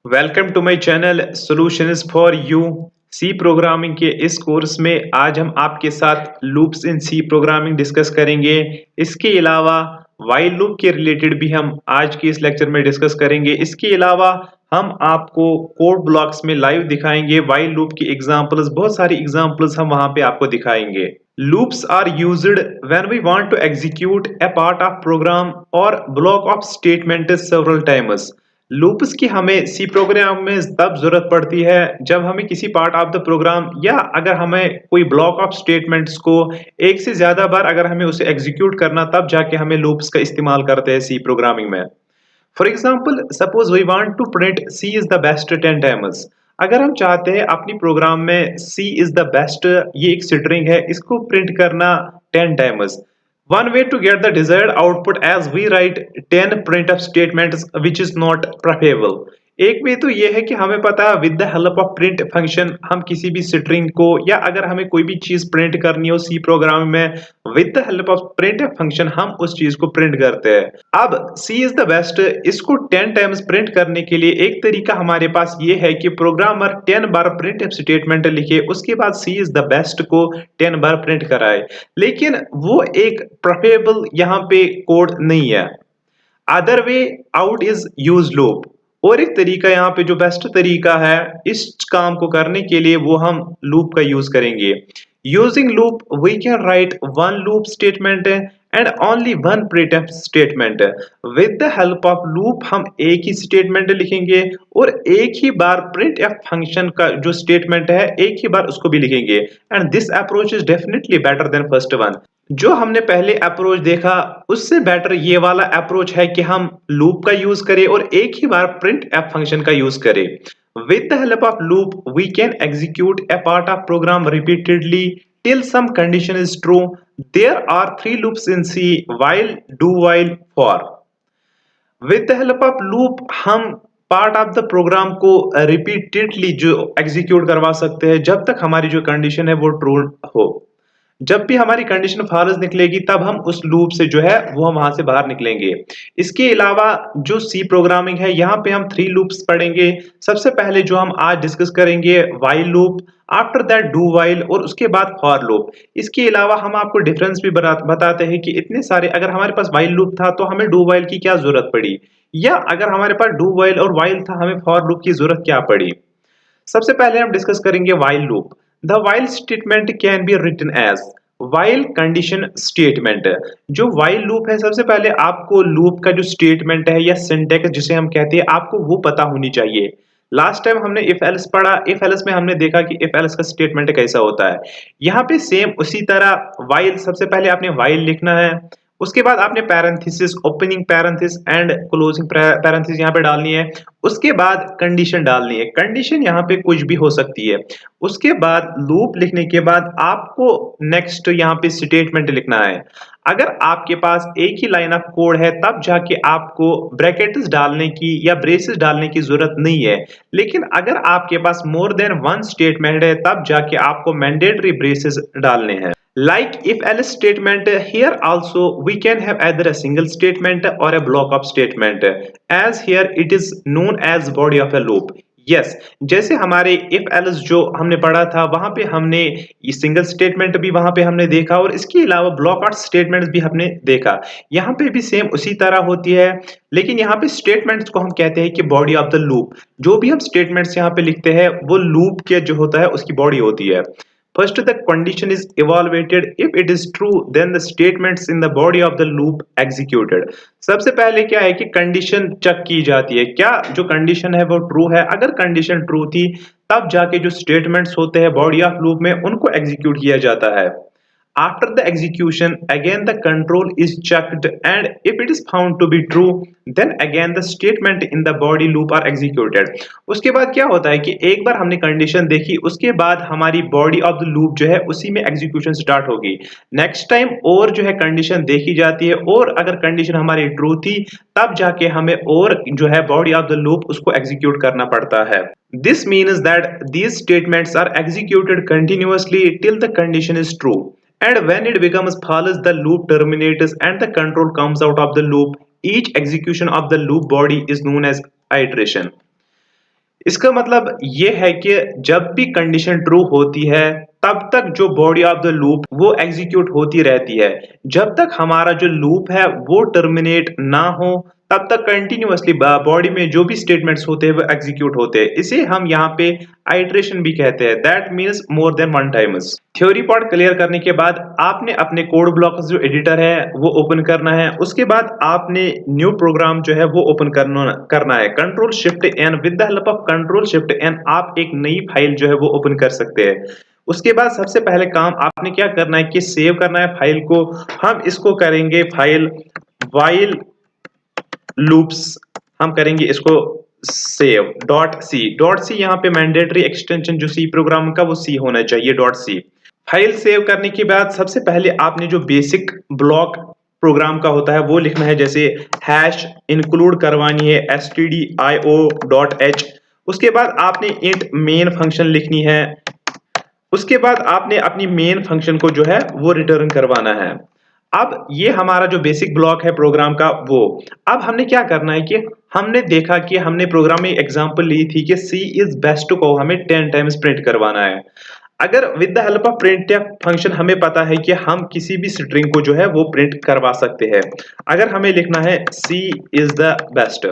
Welcome to my channel solutions for you. C programming के इस course में आज हम आपके साथ loops in C programming discuss करेंगे। इसके अलावा व्हाइल लूप के रिलेटेड भी हम आज के इस लेक्चर में डिस्कस करेंगे। इसके अलावा हम आपको कोड ब्लॉक्स में लाइव दिखाएंगे व्हाइल लूप की एग्जांपल्स, बहुत सारी एग्जांपल्स हम वहां पे आपको दिखाएंगे। Loops are used when we want to execute a part of program or block of statement several times. Loops की हमें सी प्रोग्राम में तब जरूरत पड़ती है जब हमें किसी पार्ट ऑफ द प्रोग्राम या अगर हमें कोई ब्लॉक ऑफ स्टेटमेंट्स को एक से ज्यादा बार अगर हमें उसे एग्जीक्यूट करना, तब जाके हमें लूप्स का इस्तेमाल करते हैं सी प्रोग्रामिंग में। For example suppose we want to print C is the best 10 times. अगर हम चाहते हैं अपनी प्रोग्राम में सी इज द बेस्ट, ये एक स्ट्रिंग है, इसको प्रिंट करना 10 times. One way to get the desired output as we write 10 printf statements which is not preferable। एक वे तो ये है कि हमें पता है with the help of print function हम किसी भी स्ट्रिंग को या अगर हमें कोई भी चीज प्रिंट करनी हो सी प्रोग्राम में, with the help of print function हम उस चीज को प्रिंट करते हैं। अब सी इज द बेस्ट, इसको 10 टाइम्स प्रिंट करने के लिए एक तरीका हमारे पास ये है कि प्रोग्रामर 10 बार प्रिंट स्टेटमेंट लिखे, उसके बाद सी इज द बेस्ट को 10 बार प्रिंट कराए। लेकिन वो एक प्रेफरेबल यहाँ पे कोड नहीं है। Other way out is use loop. और एक तरीका यहाँ पे जो बेस्ट तरीका है इस काम को करने के लिए, वो हम लूप का यूज करेंगे। Using loop we can write one loop statement and only one printf statement. With the help of loop हम एक ही स्टेटमेंट लिखेंगे और एक ही बार printf फंक्शन का जो स्टेटमेंट है एक ही बार उसको भी लिखेंगे। And this approach is definitely better than first one. जो हमने पहले अप्रोच देखा उससे बेटर ये वाला अप्रोच है कि हम लूप का यूज करें और एक ही बार प्रिंट एफ फंक्शन का यूज करें। With the help of loop we can execute a part of program repeatedly till some condition is true. There are three loops in C: while, do while, for। With the help of loop हम part of the programme को repeatedly जो execute करवा सकते हैं जब तक हमारी जो कंडीशन है वो ट्रू हो। जब भी हमारी कंडीशन फॉल्स निकलेगी तब हम उस लूप से जो है वो हम वहां से बाहर निकलेंगे। इसके अलावा जो सी प्रोग्रामिंग है यहाँ पे हम 3 लूप्स पढ़ेंगे। सबसे पहले जो हम आज डिस्कस करेंगे while loop, after that do while और उसके बाद फॉर लूप। इसके अलावा हम आपको डिफरेंस भी बताते हैं कि इतने सारे, अगर हमारे पास व्हाइल लूप था तो हमें डू व्हाइल की क्या जरूरत पड़ी, या अगर हमारे पास डू व्हाइल और व्हाइल था हमें फॉर लूप की जरूरत क्या पड़ी। सबसे पहले हम डिस्कस करेंगे while loop. The while statement can be written as while condition statement. जो व्हाइल लूप है, सबसे पहले आपको लूप का जो स्टेटमेंट है या सिंटैक्स जिसे हम कहते हैं आपको वो पता होनी चाहिए। लास्ट टाइम हमने इफ एल्स पढ़ा, इफ एल्स में हमने देखा कि इफ एल्स का स्टेटमेंट कैसा होता है। यहाँ पे सेम उसी तरह व्हाइल, सबसे पहले आपने व्हाइल लिखना है, उसके बाद आपने parenthesis, opening parenthesis and closing parenthesis यहाँ पे डालनी है। उसके बाद कंडीशन डालनी है, कंडीशन यहाँ पे कुछ भी हो सकती है। उसके बाद लूप लिखने के बाद आपको नेक्स्ट यहाँ पे स्टेटमेंट लिखना है। अगर आपके पास एक ही लाइन ऑफ कोड है तब जाके आपको ब्रैकेट्स डालने की या ब्रेसेस डालने की जरूरत नहीं है। लेकिन अगर आपके पास मोर देन वन स्टेटमेंट है तब जाके आपको मैंडेटरी ब्रेसेस डालने हैं। Like if else statement, here also we can have either a single statement or a block of statement, as here it is known as body of a loop। Yes, जैसे हमारे if else जो हमने पढ़ा था वहां पे हमने ये सिंगल स्टेटमेंट भी वहां पे हमने देखा और इसके अलावा ब्लॉक आउट स्टेटमेंट्स भी हमने देखा। यहाँ पे भी सेम उसी तरह होती है, लेकिन यहाँ पे स्टेटमेंट्स को हम कहते हैं कि बॉडी ऑफ द लूप। जो भी हम स्टेटमेंट्स यहाँ पे लिखते हैं वो लूप के जो होता है उसकी बॉडी होती है। First, the condition is evaluated. If it is true, then the statements in the body of the loop executed। सबसे पहले क्या है कि कंडीशन चेक की जाती है, क्या जो कंडीशन है वो ट्रू है। अगर कंडीशन ट्रू थी तब जाके जो स्टेटमेंट्स होते हैं बॉडी ऑफ लूप में उनको एग्जीक्यूट किया जाता है। After the execution, again the control is checked, and if it is found to be true, then again the statement in the body loop are executed। उसके बाद क्या होता है कि एक बार हमने कंडीशन देखी, उसके बाद हमारी बॉडी ऑफ द लूप जो है उसी में एग्जीक्यूशन स्टार्ट होगी। नेक्स्ट टाइम और जो है कंडीशन देखी जाती है और अगर कंडीशन हमारी ट्रू थी तब जाके हमें और जो है बॉडी ऑफ द लूप उसको एग्जीक्यूट करना पड़ता है। This means that these statements are executed continuously till the condition is true, and when it becomes false the loop terminates and the control comes out of the loop। Each execution of the loop body is known as iteration। इसका मतलब ये है कि जब भी condition true होती है, तब तक जो बॉडी ऑफ द लूप वो एग्जीक्यूट होती रहती है। जब तक हमारा जो लूप है वो टर्मिनेट ना हो, तब तक कंटिन्यूअसली बॉडी में जो भी स्टेटमेंट्स होते हैं वो एग्जीक्यूट होते हैं। इसे हम यहाँ पे आइटरेशन भी कहते हैं। That means more than one times. Theory part clear करने के बाद आपने अपने कोड ब्लॉक जो एडिटर है वो ओपन करना है। उसके बाद आपने न्यू प्रोग्राम जो है वो ओपन करना है। Control shift N, with the help of control shift N आप एक नई फाइल जो है वो ओपन कर सकते हैं। उसके बाद सबसे पहले काम आपने क्या करना है कि सेव करना है फाइल को। हम इसको करेंगे फाइल वाइल लूप्स, हम करेंगे इसको सेव डॉट सी यहाँ पे मैंडेटरी एक्सटेंशन जो सी प्रोग्राम का वो सी होना चाहिए डॉट सी। फाइल सेव करने के बाद सबसे पहले आपने जो बेसिक ब्लॉक प्रोग्राम का होता है वो लिखना है, जैसे हैश इंक्लूड करवानी है stdio.h। उसके बाद आपने इंट मेन फंक्शन लिखनी है। उसके बाद आपने अपनी मेन फंक्शन को जो है वो रिटर्न करवाना है। अब ये हमारा जो बेसिक ब्लॉक है प्रोग्राम का वो। अब हमने क्या करना है कि हमने देखा कि हमने प्रोग्राम में एग्जांपल ली थी कि सी इज बेस्ट को हमें 10 टाइम्स प्रिंट करवाना है। अगर with the help of printf function हमें पता है कि हम किसी भी स्ट्रिंग को जो है वो प्रिंट करवा सकते हैं। अगर हमें लिखना है सी इज द बेस्ट,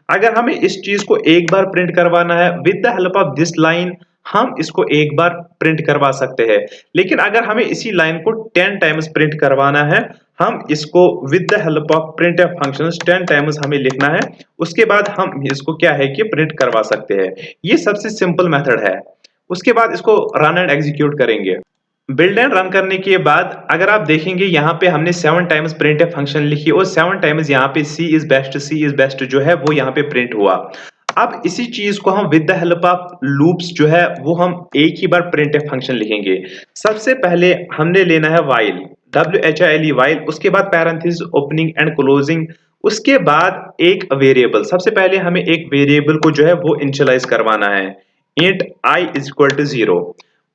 अगर हमें इस चीज को एक बार प्रिंट करवाना है with the help of this line, हम इसको एक बार प्रिंट करवा सकते हैं। लेकिन अगर हमें इसी लाइन को 10 टाइम्स प्रिंट करवाना है, हम इसको with the help of printf function 10 times हमें लिखना है। उसके बाद हम इसको क्या है कि प्रिंट करवा सकते हैं। ये सबसे सिंपल मेथड है। उसके बाद इसको रन एंड एग्जीक्यूट करेंगे। बिल्ड एंड रन करने के बाद अगर आप देखेंगे यहाँ पे हमने 7 टाइम्स प्रिंट फंक्शन लिखी और 7 टाइम्स यहाँ पे सी इज बेस्ट जो है वो यहाँ पे प्रिंट हुआ। अब इसी चीज को हम with the help of loops जो है वो हम एक ही बार प्रिंट फंक्शन लिखेंगे। सबसे पहले हमने लेना है वाइल, WHILE वाइल, उसके बाद पैरेंथेसिस ओपनिंग एंड क्लोजिंग, उसके बाद एक वेरिएबल। सबसे पहले हमें एक वेरिएबल को जो है वो इनिशियलाइज करवाना है, int i is equal to 0।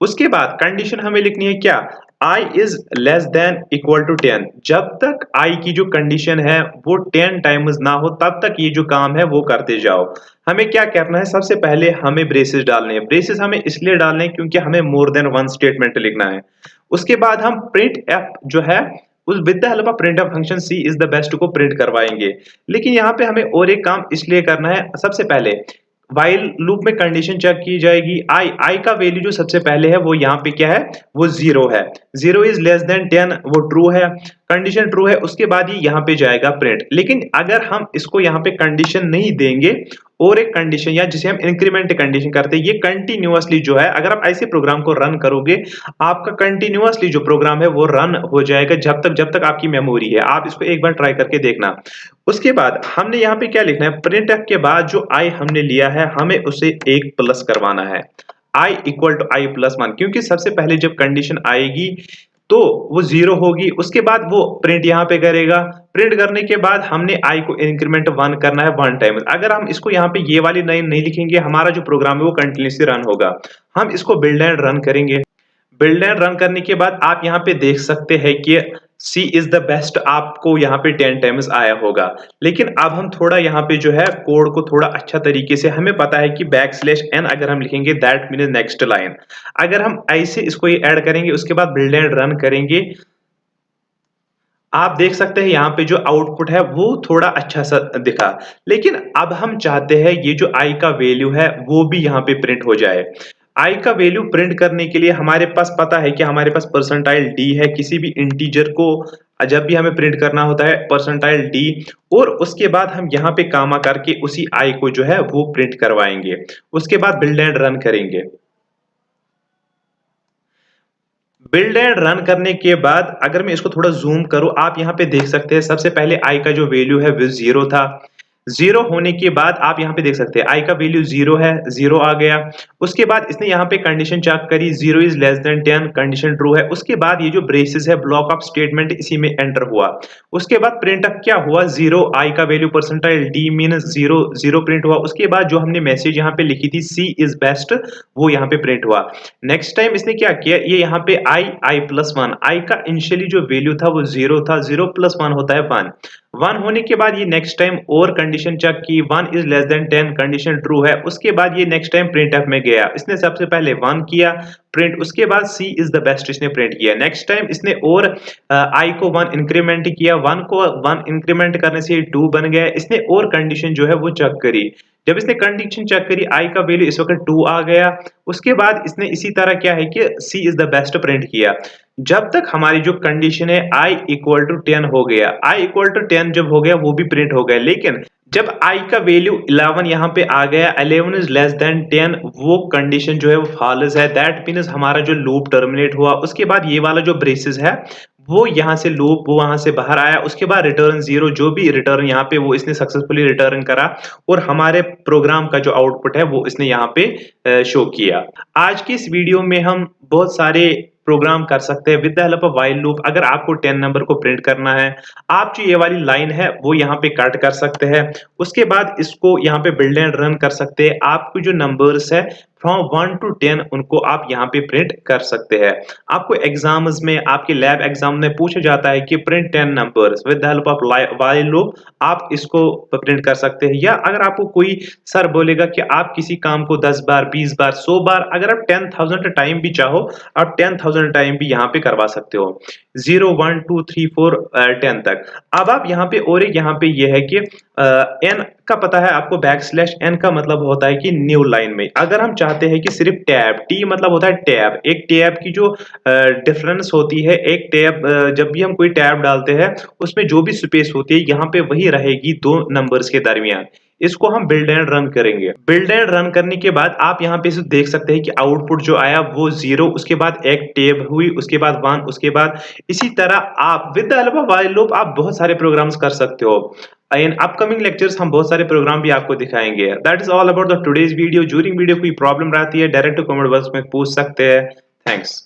उसके बाद कंडीशन हमें लिखनी है क्या, i is less than equal to 10। जब तक i की जो कंडीशन है वो 10 टाइम्स ना हो तब तक ये जो काम है वो करते जाओ। हमें क्या करना है, सबसे पहले हमें ब्रेसेस डालने हैं। ब्रेसेस हमें इसलिए डालने हैं क्योंकि हमें मोर देन वन स्टेटमेंट लिखना है। उसके बाद हम प्रिंट एफ जो है उस with the help of print F function C is the best को प्रिंट करवाएंगे। लेकिन यहाँ पे हमें और एक काम इसलिए करना है, सबसे पहले व्हाइल लूप में कंडीशन चेक की जाएगी। आई का वैल्यू जो सबसे पहले है वो यहाँ पे क्या है, वो 0 है। 0 इज लेस देन 10 वो ट्रू है, कंडीशन ट्रू है। उसके बाद ही यहाँ पे जाएगा प्रिंट। लेकिन अगर हम इसको यहाँ पे कंडीशन नहीं देंगे और एक कंडीशन या जिसे हम इंक्रीमेंट कंडीशन करते हैं, ये कंटिन्यूअसली जो है अगर आप ऐसे प्रोग्राम को रन करोगे, आपका कंटिन्यूअसली जो प्रोग्राम है वो रन हो जाएगा जब तक आपकी मेमोरी है। आप इसको एक बार ट्राई करके देखना। उसके बाद हमने यहाँ पे क्या लिखना है, प्रिंट के बाद जो आई हमने लिया है हमें उसे एक प्लस करवाना है, i equal to I plus 1, क्योंकि सबसे पहले जब कंडीशन आएगी तो वो 0 होगी। उसके बाद वो प्रिंट यहाँ पे करेगा। प्रिंट करने के बाद हमने i को इंक्रीमेंट 1 करना है 1 टाइम। अगर हम इसको यहाँ पे ये वाली लाइन नहीं लिखेंगे, हमारा जो प्रोग्राम है वो कंटिन्यूसली रन होगा। हम इसको बिल्ड एंड रन करेंगे। बिल्ड एंड रन करने के बाद आप यहाँ पे देख सकते हैं कि सी इज द बेस्ट आपको यहाँ पे 10 टाइम्स आया होगा। लेकिन अब हम थोड़ा यहाँ पे जो है कोड को थोड़ा अच्छा तरीके से, हमें पता है कि \n अगर हम लिखेंगे दैट मीन नेक्स्ट लाइन। अगर हम ऐसे इसको ये ऐड करेंगे उसके बाद बिल्ड एंड रन करेंगे, आप देख सकते हैं यहाँ पे जो आउटपुट है वो थोड़ा अच्छा सा दिखा। लेकिन अब हम चाहते हैं ये जो i का वैल्यू है वो भी यहाँ पे प्रिंट हो जाए। i का वैल्यू प्रिंट करने के लिए हमारे पास पता है कि हमारे पास परसेंटाइल d है। किसी भी इंटीजर को जब भी हमें प्रिंट करना होता है परसेंटाइल d, और उसके बाद हम यहाँ पे कामा करके उसी i को जो है वो प्रिंट करवाएंगे। उसके बाद बिल्ड एंड रन करेंगे। बिल्ड एंड रन करने के बाद अगर मैं इसको थोड़ा जूम करूं, आप यहां पे देख सकते हैं सबसे पहले i का जो वैल्यू है वो 0 था। 0 होने के बाद आप यहां पे देख सकते हैं i का वैल्यू 0 है, 0 आ गया। उसके बाद इसने यहां पे कंडीशन चेक करी, 0 is less then 10, condition true है। उसके बाद ये जो ब्रेसेस है ब्लॉक ऑफ स्टेटमेंट इसी में एंटर हुआ। उसके बाद प्रिंट अप क्या हुआ, 0, i का value percentile d mean 0, 0 print हुआ। उसके बाद जो हमने मैसेज यहाँ पे लिखी थी c इज बेस्ट, वो यहाँ पे प्रिंट हुआ। नेक्स्ट टाइम इसने क्या किया, ये यहाँ पे i प्लस 1, i का इनिशियली जो वैल्यू था वो 0 था, 0 प्लस 1 होता है 1। 1 होने के बाद ये नेक्स्ट टाइम और कंडीशन चेक की, 1 is less then 10 condition true है। उसके बाद ये नेक्स्ट टाइम प्रिंटफ में गया, इसने सबसे पहले 1 किया प्रिंट, उसके बाद सी इज द बेस्ट इसने प्रिंट किया। नेक्स्ट टाइम इसने और आई को 1 इंक्रीमेंट किया, 1 को 1 इंक्रीमेंट करने से 2 बन गया। इसने और कंडीशन जो है वो चेक करी, जब इसने कंडीशन चेक करी आई का वैल्यू इस वक्त 2 आ गया। उसके बाद इसने इसी तरह क्या है कि सी इज द बेस्ट प्रिंट किया। जब तक हमारी जो कंडीशन है i इक्वल टू 10 हो गया, i इक्वल टू 10 जब हो गया वो भी प्रिंट हो गया, लेकिन जब i का वैल्यू 11 यहाँ पे आ गया, 11 इज लेस देन 10, वो कंडीशन जो है वो फॉल्स है। दैट मीन्स हमारा जो लूप टर्मिनेट हुआ। उसके बाद ये वाला जो ब्रेसेस है वो यहाँ से लूप वो वहां से बाहर आया। उसके बाद रिटर्न 0, जो भी रिटर्न यहाँ पे वो इसने सक्सेसफुली रिटर्न करा और हमारे प्रोग्राम का जो आउटपुट है वो इसने यहाँ पे शो किया। आज की इस वीडियो में हम बहुत सारे प्रोग्राम कर सकते हैं with the help of while loop. अगर आपको 10 नंबर को प्रिंट करना है, आप जो ये वाली लाइन है वो यहाँ पे कट कर सकते हैं। उसके बाद इसको यहाँ पे बिल्ड एंड रन कर सकते हैं। आपको जो नंबर्स है फ्रॉम 1 टू 10 उनको आप यहाँ पे प्रिंट कर सकते हैं। आपको एग्जाम्स में, आपके लैब एग्जाम में पूछा जाता है कि print 10 numbers with the help of while loop, आप इसको प्रिंट कर सकते हैं। या अगर आपको कोई सर बोलेगा कि आप किसी काम को 10 बार, 20 बार, 100 बार, अगर आप 10,000 टाइम भी चाहो आप 10,000 टाइम भी यहाँ पे करवा सकते हो, 0 1 2 3 4 10 तक। अब आप यहाँ पे और एक यहाँ पे ये है कि n का पता है आपको, \n का मतलब होता है कि न्यू लाइन में अगर हम चाहते हैं कि सिर्फ टैब, टी मतलब होता है टैब, एक टैब की जो डिफरेंस होती है, एक टैब जब भी हम कोई टैब डालते हैं उसमें जो भी स्पेस होती है यहाँ पे वही रहेगी दो नंबर्स के दरमियान। इसको हम बिल्ड एंड रन करेंगे। बिल्ड एंड रन करने के बाद आप यहाँ पे देख सकते हैं कि आउटपुट जो आया वो 0, उसके बाद एक टैब हुई, उसके बाद 1, उसके बाद इसी तरह आप with the help of while loop आप बहुत सारे प्रोग्राम्स कर सकते हो। इन अपकमिंग लेक्चर्स हम बहुत सारे प्रोग्राम भी आपको दिखाएंगे। That is all about the today's video. During video कोई प्रॉब्लम रहती है डायरेक्ट कमेंट बॉक्स में पूछ सकते हैं। थैंक्स।